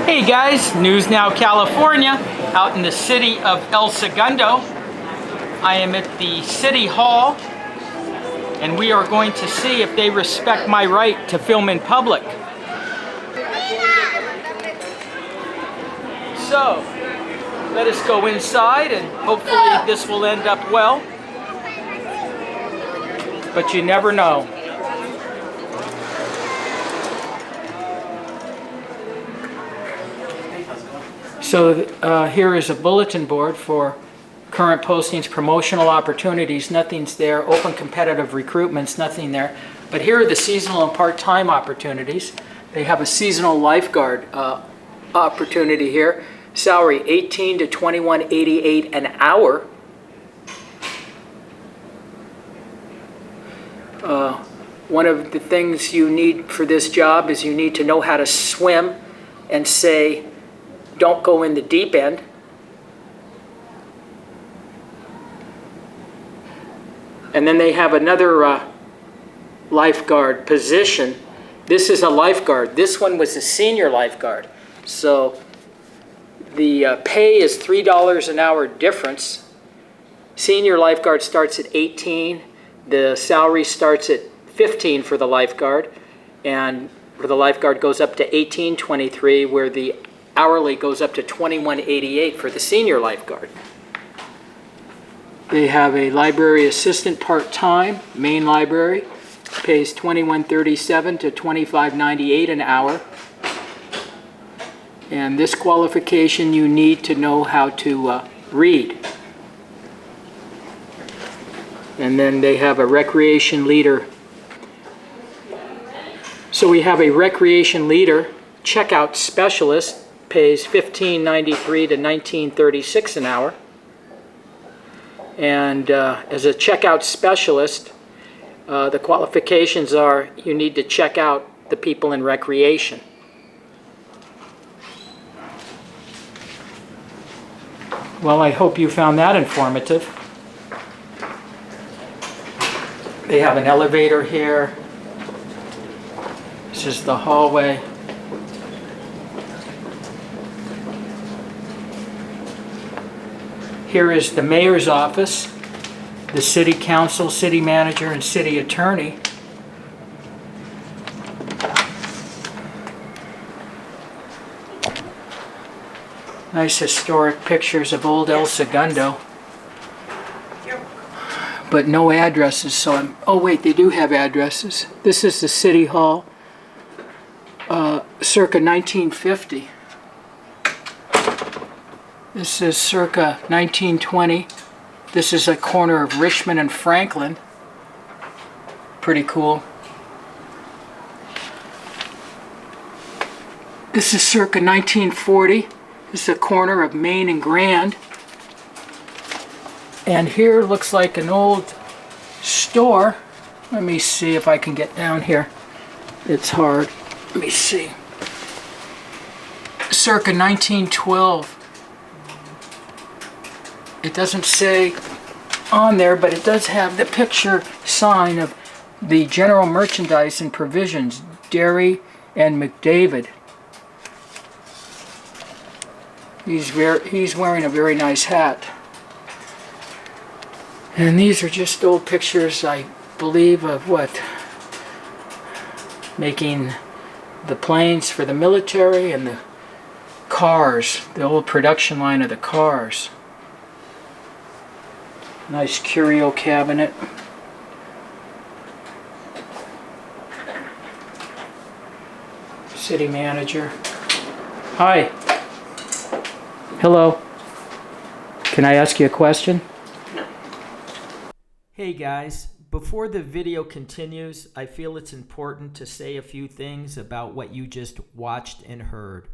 Hey guys, News Now California, out in the city of El Segundo. I am at the City Hall, and we are going to see if they respect my right to film in public. So, let us go inside and hopefully this will end up well. But you never know. So here is a bulletin board for current postings, promotional opportunities, nothing's there. Open competitive recruitments, nothing there. But here are the seasonal and part-time opportunities. They have a seasonal lifeguard opportunity here. Salary $18 to $21.88 an hour. One of the things you need for this job is you need to know how to swim and say, don't go in the deep end. And then they have another lifeguard position. This is a lifeguard. This one was a senior lifeguard. So the pay is $3 an hour difference. Senior lifeguard starts at 18. The salary starts at 15 for the lifeguard. And for the lifeguard goes up to $18.23, where the hourly goes up to $21.88 for the senior lifeguard. They have a library assistant part-time, main library, pays $21.37 to $25.98 an hour. And this qualification, you need to know how to read. And then they have a recreation leader. So we have a recreation leader, checkout specialist, pays $15.93 to $19.36 an hour. And as a checkout specialist, the qualifications are you need to check out the people in recreation. Well, I hope you found that informative. They have an elevator here. This is the hallway. Here is the mayor's office, the city council, city manager, and city attorney. Nice historic pictures of old El Segundo. But no addresses, so oh wait, they do have addresses. This is the city hall, circa 1950. This is circa 1920. This is a corner of Richmond and Franklin. Pretty cool. This is circa 1940. This is a corner of Main and Grand. And here looks like an old store. Let me see if I can get down here. It's hard. Let me see. Circa 1912. It doesn't say on there, but it does have the picture sign of the General Merchandise and Provisions, Dairy and McDavid. He's wearing a very nice hat. And these are just old pictures, I believe, of what? Making the planes for the military and the cars, the old production line of the cars. Nice curio cabinet. City manager. Hi. Hello. Can I ask you a question? Hey guys, before the video continues, I feel it's important to say a few things about what you just watched and heard.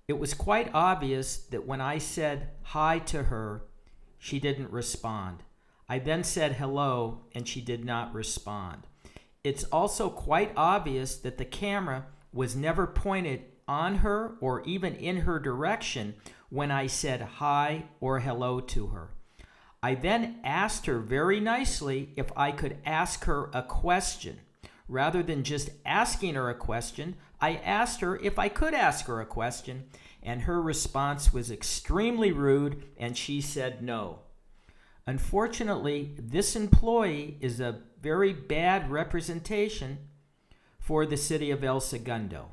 It was quite obvious that when I said hi to her, she didn't respond. I then said hello, and she did not respond. It's also quite obvious that the camera was never pointed on her or even in her direction when I said hi or hello to her. I then asked her very nicely if I could ask her a question. Rather than just asking her a question, I asked her if I could ask her a question, and her response was extremely rude, and she said no. Unfortunately, this employee is a very bad representation for the city of El Segundo.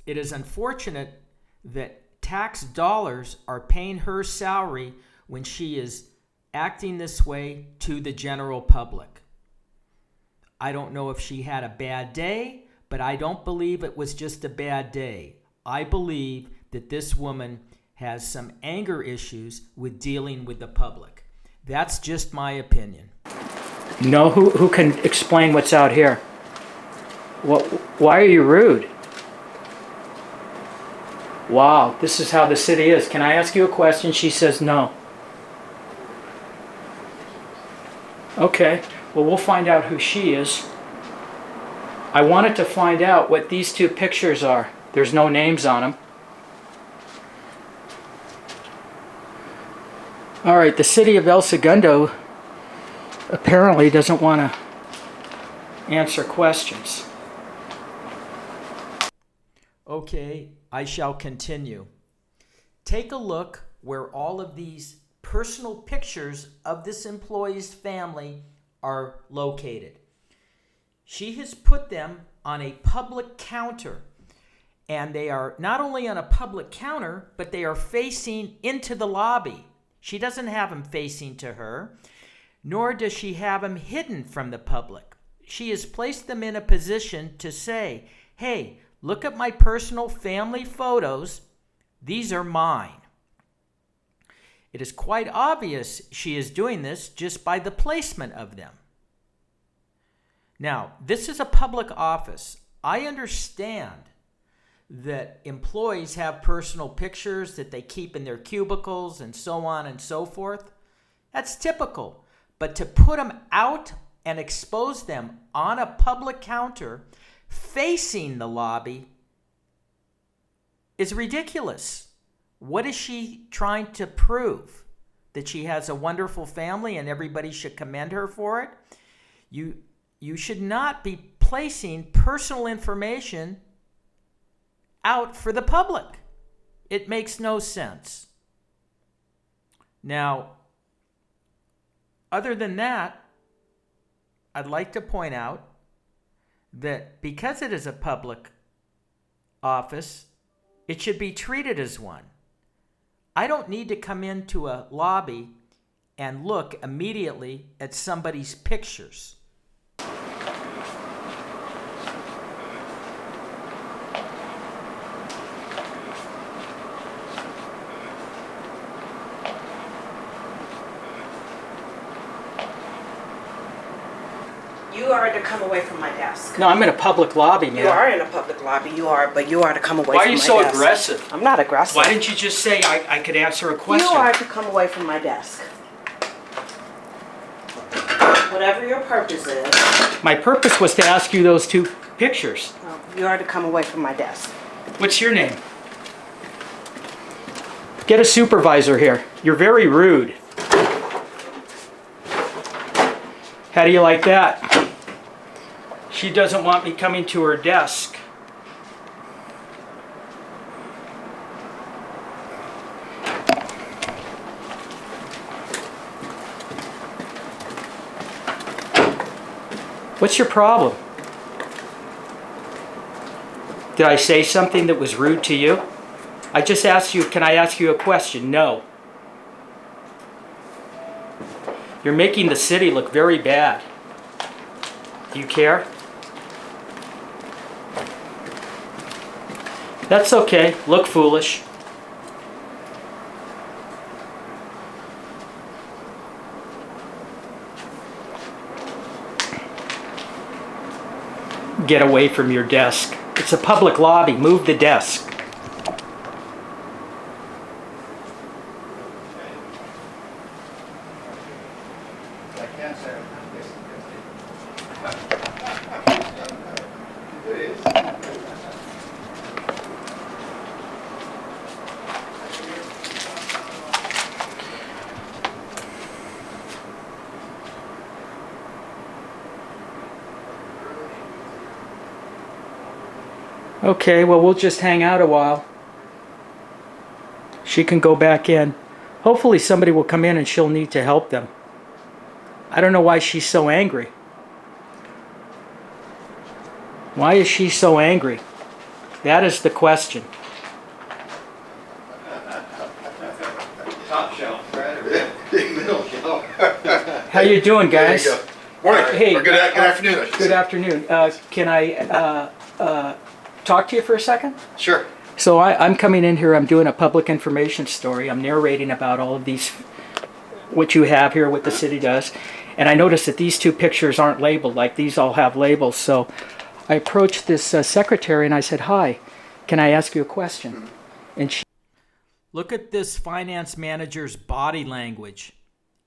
It is unfortunate that tax dollars are paying her salary when she is acting this way to the general public. I don't know if she had a bad day, but I don't believe it was just a bad day. I believe that this woman has some anger issues with dealing with the public. That's just my opinion. No, who can explain what's out here? Why are you rude? Wow, this is how the city is. Can I ask you a question? She says no. Okay, well, we'll find out who she is. I wanted to find out what these two pictures are. There's no names on them. All right, the city of El Segundo apparently doesn't want to answer questions. Okay, I shall continue. Take a look where all of these personal pictures of this employee's family are located. She has put them on a public counter, and they are not only on a public counter, but they are facing into the lobby. She doesn't have them facing to her, nor does she have them hidden from the public. She has placed them in a position to say, hey, look at my personal family photos. These are mine. It is quite obvious she is doing this just by the placement of them. Now, this is a public office. I understand that employees have personal pictures that they keep in their cubicles and so on and so forth. That's typical. But to put them out and expose them on a public counter facing the lobby is ridiculous. What is she trying to prove? That she has a wonderful family and everybody should commend her for it? You should not be placing personal information out for the public. It makes no sense. Now, other than that, I'd like to point out that because it is a public office, it should be treated as one. I don't need to come into a lobby and look immediately at somebody's pictures. You are to come away from my desk. No, I'm in a public lobby, man. You are in a public lobby, but you are to come away from my desk. Why are you so aggressive? I'm not aggressive. Why didn't you just say I could answer a question? You are to come away from my desk. Whatever your purpose is. My purpose was to ask you those two pictures. You are to come away from my desk. What's your name? Get a supervisor here. You're very rude. How do you like that? She doesn't want me coming to her desk. What's your problem? Did I say something that was rude to you? I just asked you, can I ask you a question? No. You're making the city look very bad. Do you care? That's okay. Look foolish. Get away from your desk. It's a public lobby. Move the desk. Okay, well, we'll just hang out a while. She can go back in. Hopefully somebody will come in and she'll need to help them. I don't know why she's so angry. Why is she so angry? That is the question. Top shelf, right? Or middle shelf. How you doing, guys? There you go. Morning. Hey, Or good afternoon, I should Good say. afternoon. Can I talk to you for a second? Sure. So I'm coming in here, I'm doing a public information story. I'm narrating about all of these, what you have here, what the city does. And I noticed that these two pictures aren't labeled, like these all have labels. So I approached this secretary and I said, "Hi, can I ask you a question?" And she... Look at this finance manager's body language.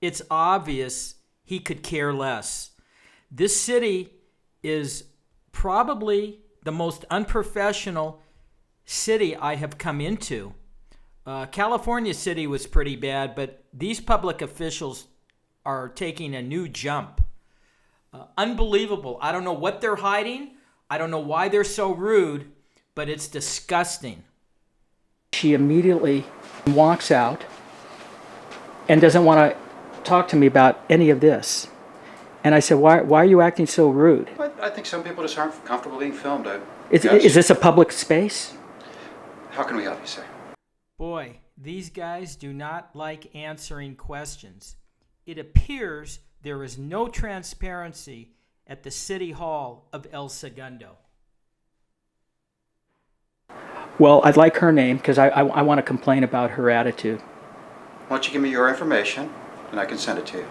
It's obvious he could care less. This city is probably the most unprofessional city I have come into. California City was pretty bad, but these public officials are taking a new jump. Unbelievable. I don't know what they're hiding. I don't know why they're so rude, but it's disgusting. She immediately walks out and doesn't want to talk to me about any of this. And I said, why are you acting so rude? I think some people just aren't comfortable being filmed. Is this a public space? How can we help you, sir? Boy, these guys do not like answering questions. It appears there is no transparency at the City Hall of El Segundo. Well, I'd like her name because I want to complain about her attitude. Why don't you give me your information and I can send it to you.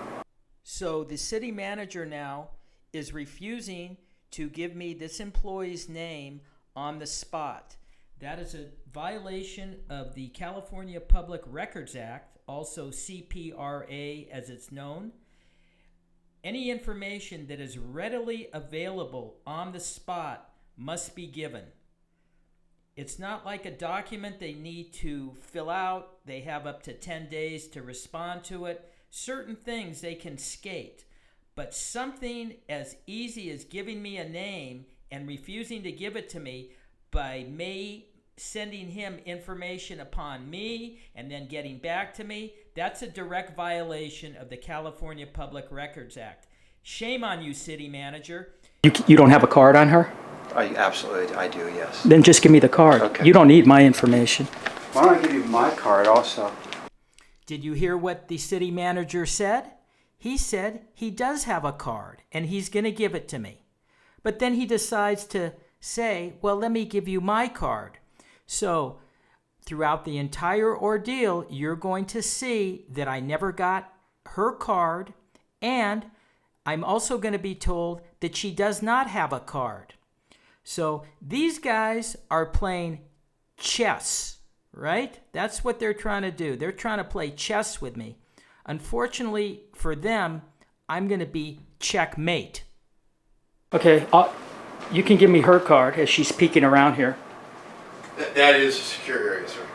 So the city manager now is refusing to give me this employee's name on the spot. That is a violation of the California Public Records Act, also CPRA as it's known. Any information that is readily available on the spot must be given. It's not like a document they need to fill out. They have up to 10 days to respond to it. Certain things they can skate, but something as easy as giving me a name and refusing to give it to me by me sending him information upon me and then getting back to me, that's a direct violation of the California Public Records Act. Shame on you, city manager. You don't have a card on her? Absolutely, I do, yes. Then just give me the card. Okay. You don't need my information. Why don't I give you my card also? Did you hear what the city manager said? He said he does have a card and he's going to give it to me. But then he decides to say, well, let me give you my card. So throughout the entire ordeal, you're going to see that I never got her card, and I'm also going to be told that she does not have a card. So these guys are playing chess. Right? That's what they're trying to do. They're trying to play chess with me. Unfortunately for them, I'm going to be checkmate. Okay, you can give me her card as she's peeking around here. That is a secure area, sir.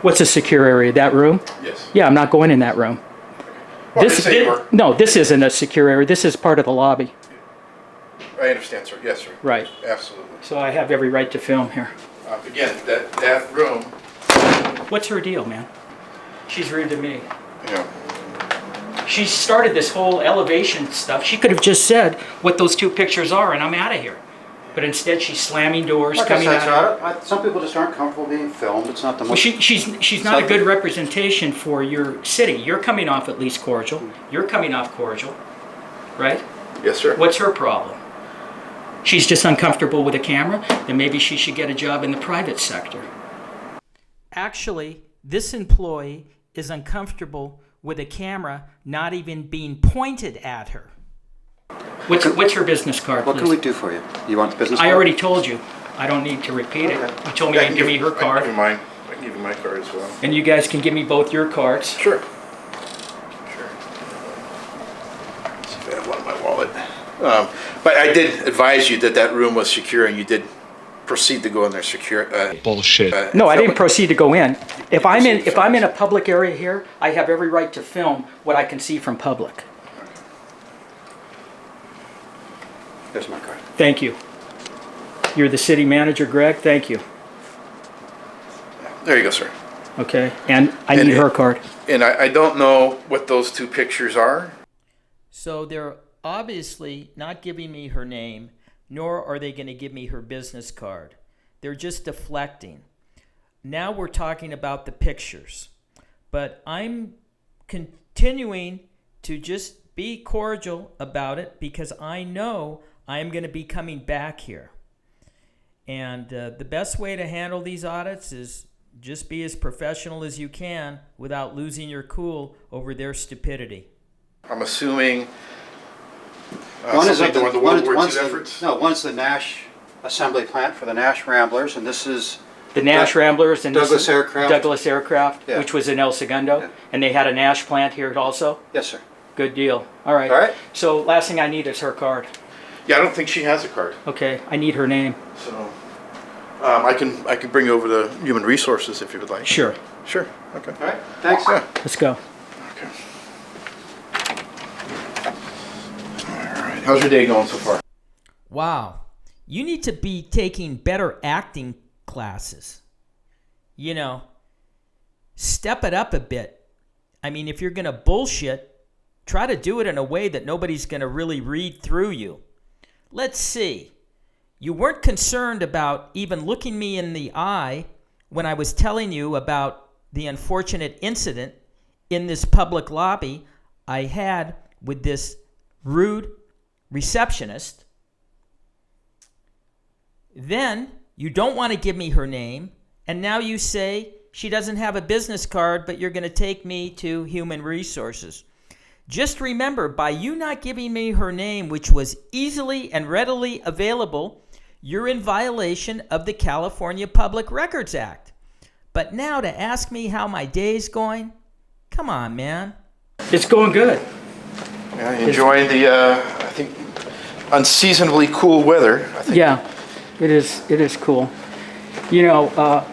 What's a secure area? That room? Yes. Yeah, I'm not going in that room. Well, they say you were. No, this isn't a secure area. This is part of the lobby. I understand, sir. Yes, sir. Right. Absolutely. So I have every right to film here. Again, that room, What's her deal, man? She's rude to me. you know, She started this whole elevation stuff. She could have just said what those two pictures are and I'm out of here. But instead she's slamming doors, Like I coming said, out. sir, some people just aren't comfortable being filmed. It's not the Well, most... she's not a good representation for your city. You're coming off at least cordial. You're coming off cordial, right? yes, sir. What's her problem? She's just uncomfortable with a camera? Then maybe she should get a job in the private sector. Actually, this employee is uncomfortable with a camera not even being pointed at her. What's her business card, What please? can we do for you? You want the business I card? already told you. I don't need to repeat it. Okay. You told me you'd give me her I can card. give you mine. I can give you my card as well. And you guys can give me both your cards. Sure. Sure. Let's see if I have one in my wallet. But I did advise you that room was secure, and you did proceed to go in there secure. Bullshit. No, I didn't film- proceed to go in. If I'm in proceed to a public area here, I have every right to film what I can see from public. Here's my card. Thank you. You're the city manager, Greg? Thank you. There you go, sir. Okay, and I need her card. And I don't know what those two pictures are. So they're obviously not giving me her name, nor are they going to give me her business card. They're just deflecting. Now we're talking about the pictures. But I'm continuing to just be cordial about it because I know I'm going to be coming back here. And the best way to handle these audits is just be as professional as you can without losing your cool over their stupidity. I'm assuming One is something at to the World War one's II the- efforts. No, one's the Nash assembly plant for the Nash Ramblers, and this is The Nash Ramblers and Douglas Aircraft. Douglas Aircraft, Yeah. which was in El Segundo, Yeah. and they had a Nash plant here also. yes, sir. Good deal. All right. All right. So last thing I need is her card. Yeah, I don't think she has a card. Okay, I need her name. So I can bring over the human resources if you would like. Sure. Sure. Okay. All right. Thanks. Yeah. Let's go. Okay. All right. How's your day going so far? Wow. You need to be taking better acting classes. You know, step it up a bit. I mean, if you're going to bullshit, try to do it in a way that nobody's going to really read through you. Let's see. You weren't concerned about even looking me in the eye when I was telling you about the unfortunate incident in this public lobby I had with this rude receptionist. Then you don't want to give me her name, and now you say she doesn't have a business card, but you're going to take me to human resources. Just remember, by you not giving me her name, which was easily and readily available, you're in violation of the California Public Records Act. But now to ask me how my day's going? Come on, man. It's going good. Yeah, enjoying the I think unseasonably cool weather. I think. Yeah, it is. It is cool. You know,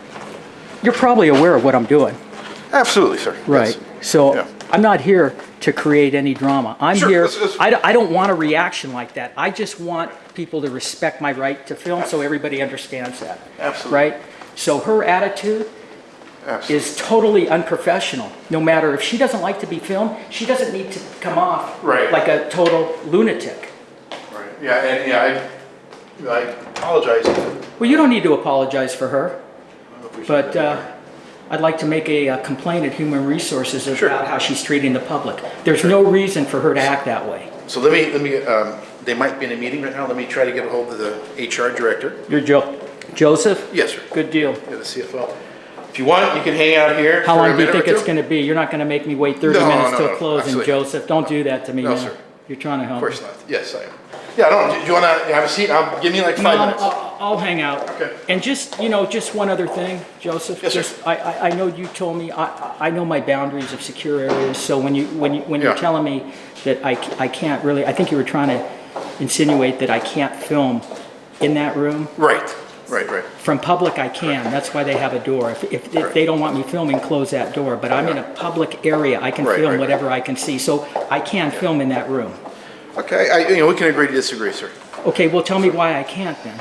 you're probably aware of what I'm doing, Absolutely, sir. right? Yes. So Yeah. I'm not here to create any drama. I'm Sure, here. that's- I don't want a reaction like that. I just want people to respect my right to film, so everybody understands that. Absolutely. Right. So her attitude Absolutely. is totally unprofessional. No matter if she doesn't like to be filmed, she doesn't need to come off Right. like a total lunatic. Right. Yeah, and yeah, I apologize. Well, you don't need to apologize for her, I appreciate but that. I'd like to make a complaint at Human Resources about Sure. how she's treating the public. There's no reason for her to act that way. So let me they might be in a meeting right now. Let me try to get a hold of the HR director. You're Joseph? Yes, sir. Good deal. Yeah, the CFO. If you want, you can hang out here. How for long a do you minute think or it's two. going to be? You're not going to make me wait 30 No, minutes no, till no, closing, absolutely. Joseph. Don't do that to me, No, man. sir. You're trying to help. Of course not. Yes, I am. Yeah, do you want to have a seat? Give me like 5 No, minutes. I'll hang out. Okay. And just, you know, just one other thing, Joseph. Yes, sir. Just, I know you told me, I know my boundaries of secure areas, so when you're Yeah. telling me that I can't really, I think you were trying to insinuate that I can't film in that room. Right. From public, I can. That's why they have a door. If they don't want me filming, close that door. But I'm in a public area. I can Right, film right. whatever I can see. So I can film in that room. Okay, we can agree to disagree, sir. Okay, well, tell me why I can't then.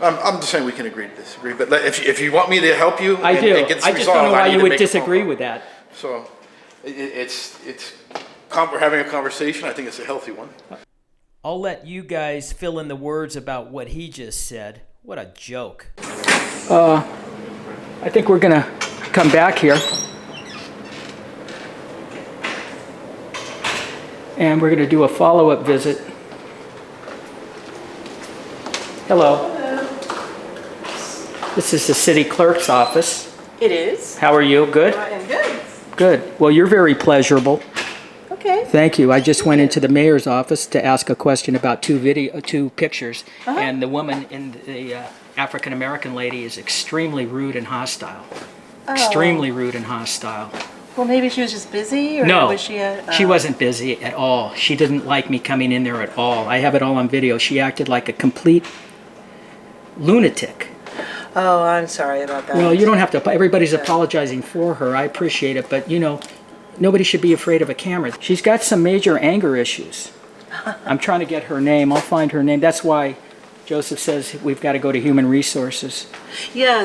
I'm just saying we can agree to disagree. But if you want me to help you, I and do. it gets I just resolved, don't know why I need you to would make a phone disagree call. with that. So we're having a conversation. I think it's a healthy one. I'll let you guys fill in the words about what he just said. What a joke. I think we're going to come back here. And we're going to do a follow-up visit. Hello. This is the city clerk's office. It is. How are you? Good? I am good. Good. Well, you're very pleasurable. Okay. Thank you. I just went into the mayor's office to ask a question about two pictures, and the woman in the African-American lady is extremely rude and hostile. Extremely rude and hostile. Well, maybe she was just busy, or No, was she a... she wasn't busy at all. She didn't like me coming in there at all. I have it all on video. She acted like a complete lunatic. Oh, I'm sorry about that. Well, you don't have to. Everybody's apologizing for her. I appreciate it, but you know, nobody should be afraid of a camera. She's got some major anger issues. I'm trying to get her name. I'll find her name. That's why Joseph says we've got to go to human resources. Yeah,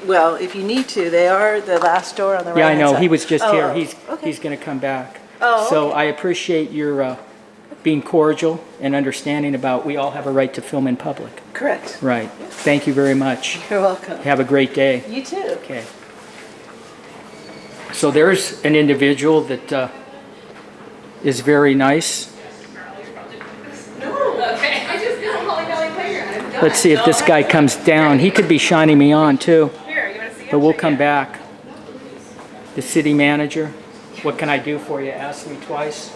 well, if you need to, they are the last door on the right Yeah, I hand know. side. He was just Oh, here. oh, okay. He's going to come back. Oh, So okay. I appreciate your being cordial and understanding about we all have a right to film in public. Correct. Right. Thank you very much. You're welcome. Have a great day. You too. Okay. So there's an individual that is very nice. Let's see if this guy comes down. He could be shining me on too. But we'll come back. The city manager. What can I do for you? Ask me twice.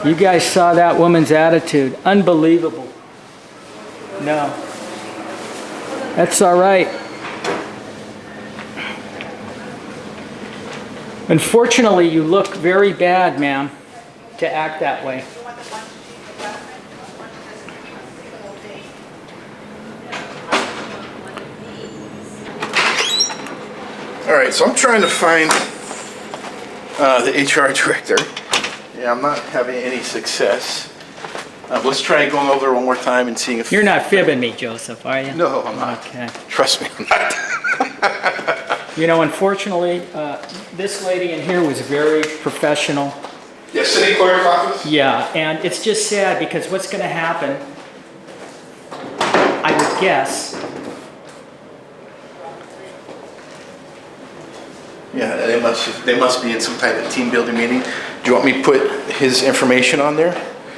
You guys saw that woman's attitude. Unbelievable. No. That's all right. Unfortunately, you look very bad, ma'am, to act that way. All right, so I'm trying to find the HR director. Yeah, I'm not having any success. Let's try going over it one more time and seeing if... You're not fibbing me, Joseph, are you? No, I'm not. Okay. Trust me, I'm not. You know, unfortunately, this lady in here was very professional. Yeah, city clerk office? Yeah, and it's just sad because what's going to happen, I would guess, Yeah, they must be in some type of team building meeting. Do you want me to put his information on there?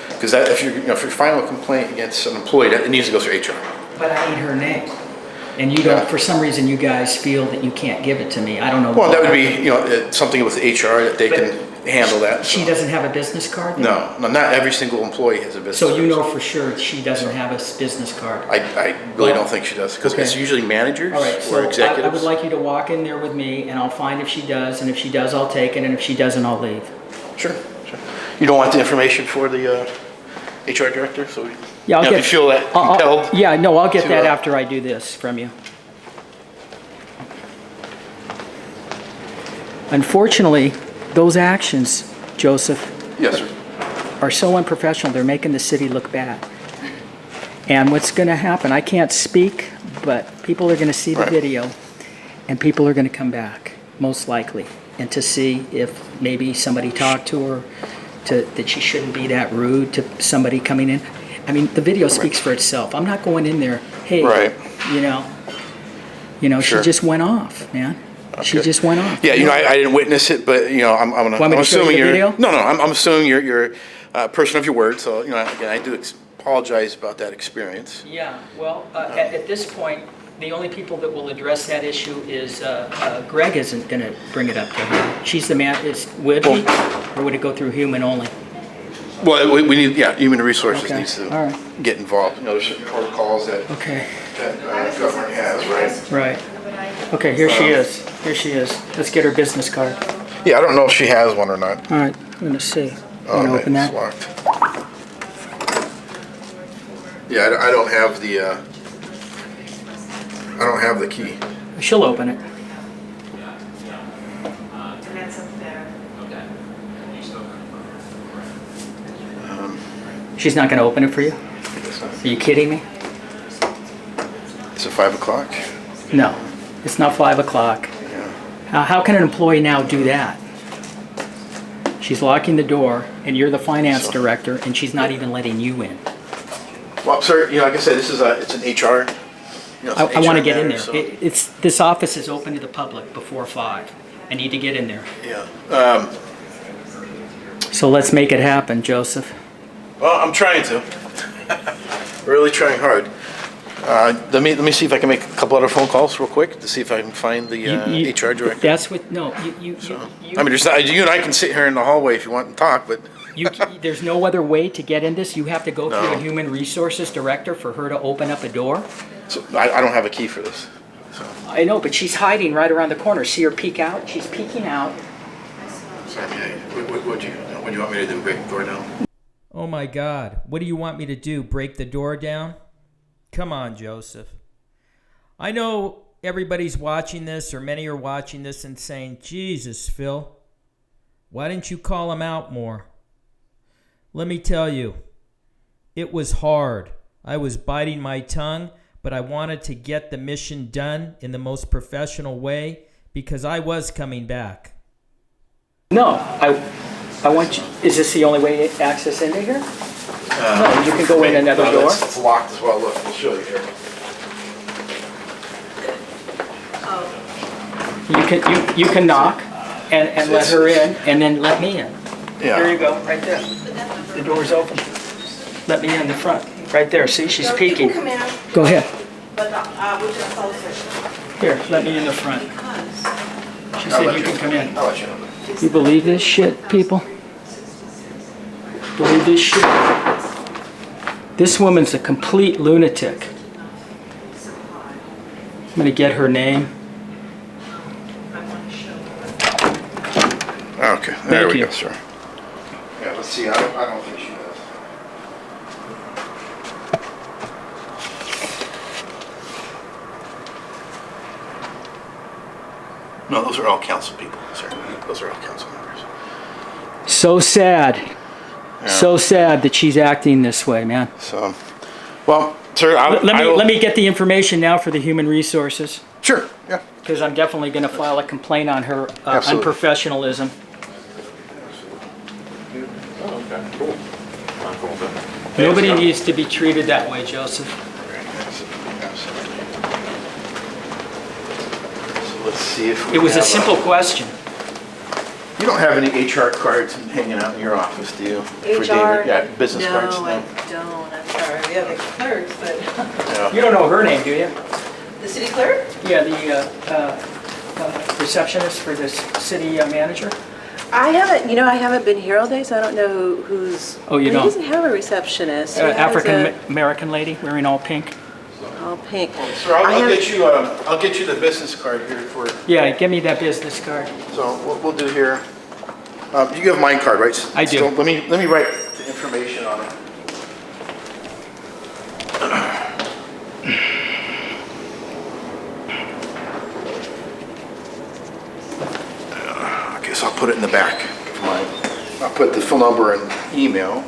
Because if you're filing a complaint against an employee, it needs to go through HR. but I need her name. And you don't, for some reason, you guys feel that you can't give it to me. I don't know. Well, that would be, something with HR that they can handle that. She so. doesn't have a business card? then? No, not every single employee has a business. So you know card. for sure she doesn't have a business card? I really don't think she does, because Okay. it's usually managers All right, or so I executives. would like you to walk in there with me, and I'll find if she does, and if she does, I'll take it, and if she doesn't, I'll leave. Sure. You don't want the information for the HR director, so Yeah, I'll if get. you feel that compelled. Yeah, no, I'll get to, that after I do this from you. Unfortunately, those actions, Joseph, Yes, sir. are so unprofessional, they're making the city look bad. And what's going to happen, I can't speak, but people are going to see the Right. video, and people are going to come back, most likely, and to see if maybe somebody talked to her, that she shouldn't be that rude to somebody coming in. I mean, the video speaks for itself. I'm not going in there, hey, Right. She Sure. just went off, man. She Okay. just went off. Yeah, I didn't witness it, but I'm Want me I'm to show you assuming the you're. video? No, I'm assuming you're a person of your word. So again, I do apologize about that experience. Yeah, well, at this point, the only people that will address that issue is, Greg isn't going to bring it up to her. She's the man, would he? Or would it go through human only? Well, we need human resources Okay, needs to all right. get involved. There's certain protocols that Okay, government has, right? right. Okay, here she is. Here she is. Let's get her business card. Yeah, I don't know if she has one or not. All right, I'm going to see. Oh, Want to man, open it's that? locked. Yeah, I don't have the. I don't have the key. She'll open it. And that's up there. She's not going to open it for you? Are you kidding me? Is it 5 o'clock? No, it's not 5 o'clock. Yeah. How can an employee now do that? She's locking the door, and you're the finance director, and she's not even letting you in. Well, sir, like I said, it's an HR. It's I an want to HR get in matter, there. so- This office is open to the public before 5. I need to get in there. Yeah. So let's make it happen, Joseph. Well, I'm trying to. Really trying hard. Let me see if I can make a couple other phone calls real quick to see if I can find the HR director. That's what, no, you, I mean, you and I can sit here in the hallway if you want and talk, but there's no other way to get in this? You have to go through No. a human resources director for her to open up a door? so I don't have a key for this. So, I know, but she's hiding right around the corner. See her peek out? She's peeking out. what do you want me to do? Break the door down? Oh my God, what do you want me to do? Break the door down? Come on, Joseph. I know everybody's watching this, or many are watching this and saying, Jesus, Phil, Why didn't you call him out more? Let me tell you, it was hard. I was biting my tongue, but I wanted to get the mission done in the most professional way because I was coming back. No, I want you, is this the only way to access into here? No, you can go in another door. It's locked as well. Look, we'll show you here. You can knock and let her in, and then let me in. Yeah. There you go, right there. The door's open. Let me in the front, right there. See, she's So peeking. You can come in, Go ahead. but we're just closer. Here, let me in the front. She said you can come in. I'll let you know. You believe this shit, people? Believe this shit? This woman's a complete lunatic. I'm gonna get her name. Okay, there Thank we you. go, sir. Yeah, let's see. I don't think she does. No, those are all council people, sir. Those are all council members. So sad. Yeah. So sad that she's acting this way, man. So, well, sir, Let me get the information now for the human resources, Sure. Yeah. because I'm definitely going to file a complaint on her Absolutely. unprofessionalism. Oh, okay. Cool. I'm cool with that. Nobody needs to be treated that way, Joseph. So let's see if we It was a have simple question. You don't have any HR cards hanging out in your office, do you? For David? Yeah, business cards? No, I don't, I'm sorry. We have the clerks, but, Yeah. You don't know her name, do you? the city clerk? Yeah, the receptionist for this city manager. I haven't been here all day, so I don't know who's. Oh, you He don't? doesn't have a receptionist. He has African American lady wearing all pink. all pink. Sir, I have- I'll get you the business card here for, Yeah, give me that business card. so what we'll do here, you have my card, right? I do. So let me write the information on it. Okay, so I'll put it in the back of mine. I'll put the phone number and email.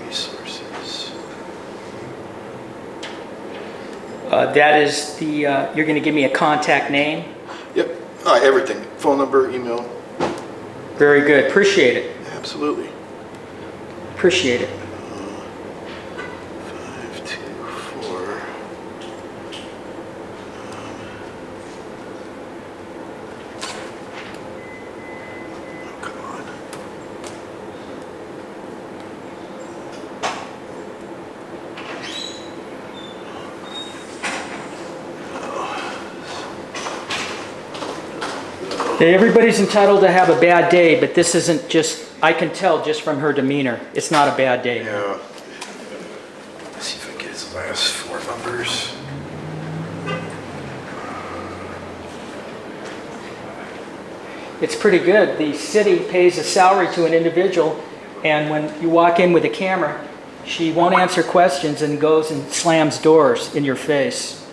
Resources. That is the, you're going to give me a contact name? Yep, everything. Phone number, email. Very good. Appreciate it. Absolutely. Appreciate it. 524. Oh, come on. Hey, everybody's entitled to have a bad day, but this isn't just, I can tell just from her demeanor, it's not a bad day. Yeah. Let's see if I can get his last four numbers. It's pretty good. The city pays a salary to an individual, and when you walk in with a camera, she won't answer questions and goes and slams doors in your face.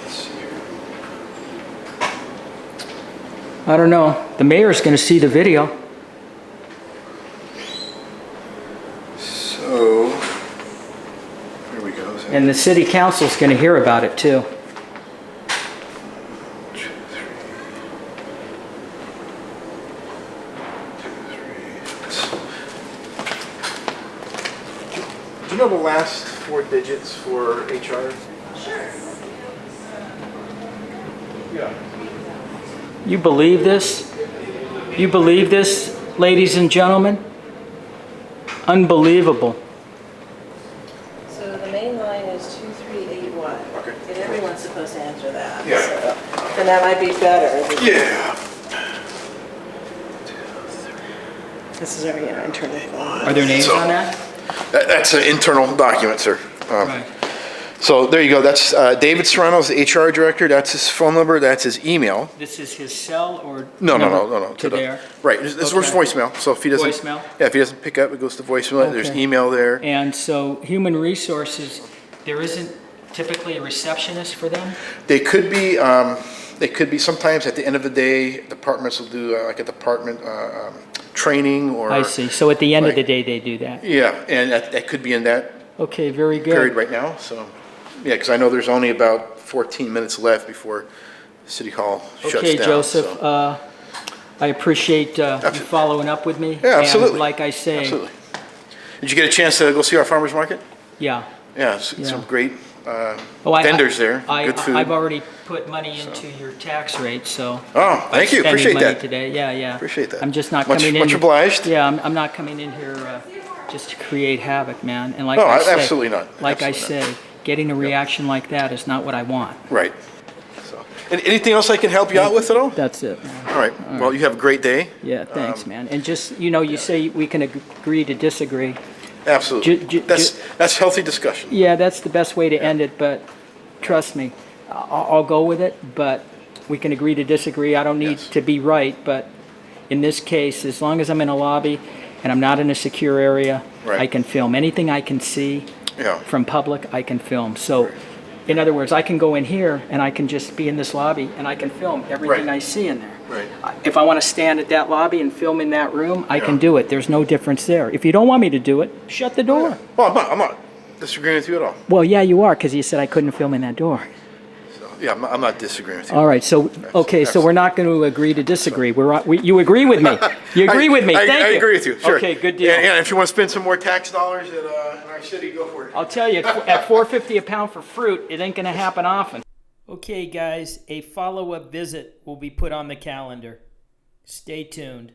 Let's see here. I don't know. The mayor's going to see the video. So, here we go. And the city council's going to hear about it too. 2, 3. 2, 3. Do you know the last four digits for HR? Sure. Yeah. You believe this? You believe this, ladies and gentlemen? Unbelievable. So the main line is 2381. Okay. And everyone's supposed to answer that. Yeah. So- And that might be better. Yeah. This is our internal phone. Are there names So- on that? That's an internal document, sir. Right. So there you go. That's David Serrano's the HR director. That's his phone number. That's his email. This is his cell or? No. To there? Right. This works Okay. voicemail. So if he doesn't, Voicemail? yeah, if he doesn't pick up, it goes to voicemail. There's Okay. email there. And so human resources, there isn't typically a receptionist for them? They could be. They could be sometimes at the end of the day. Departments will do like a department training or. I see. So at the end of the like- day, they do that? Yeah, and that could be in that Okay, very period good. right now. So, yeah, because I know there's only about 14 minutes left before City Hall shuts down. Okay, Joseph, so. I appreciate you following up with me. Yeah, absolutely. And like I say, Absolutely. Did you get a chance to go see our farmers market? yeah. Yeah, Yeah. some great Oh, vendors there. Good food. I've already put money into your tax rate, so. Oh, thank you. I'm spending Appreciate money that. today. Yeah. Appreciate that. I'm just not Much- coming in. much obliged. Yeah, I'm not coming in here just to create havoc, man. And like No, I say. absolutely not. Like Absolutely I say, getting a reaction like that is not what I want. Right. So, anything else I can help you out with at all? That's it, man. All right. Well, you have a great day. Yeah, thanks, man. And just, you say we can agree to disagree. Absolutely. That's healthy discussion. Yeah, that's the best way to end it, but trust me, I'll go with it, but we can agree to disagree. I don't need Yes. to be right, but in this case, as long as I'm in a lobby and I'm not in a secure area, Right. I can film. Anything I can see Yeah. from public, I can film. So, in other words, I can go in here and I can just be in this lobby and I can film everything Right. I see in there. Right. If I want to stand at that lobby and film in that room, I can Yeah. do it. There's no difference there. If you don't want me to do it, shut the door. Well, I'm not disagreeing with you at all. Well, yeah, you are, because you said I couldn't film in that door. So, yeah, I'm not disagreeing with you. All right, so, okay, so we're not going to agree to disagree. You agree with me. You agree with me. Thank you. I agree with you, sure. Okay, good deal. And if you want to spend some more tax dollars in our city, go for it. I'll tell you, at $4.50 a pound for fruit, it ain't going to happen often. Okay, guys, a follow-up visit will be put on the calendar. Stay tuned.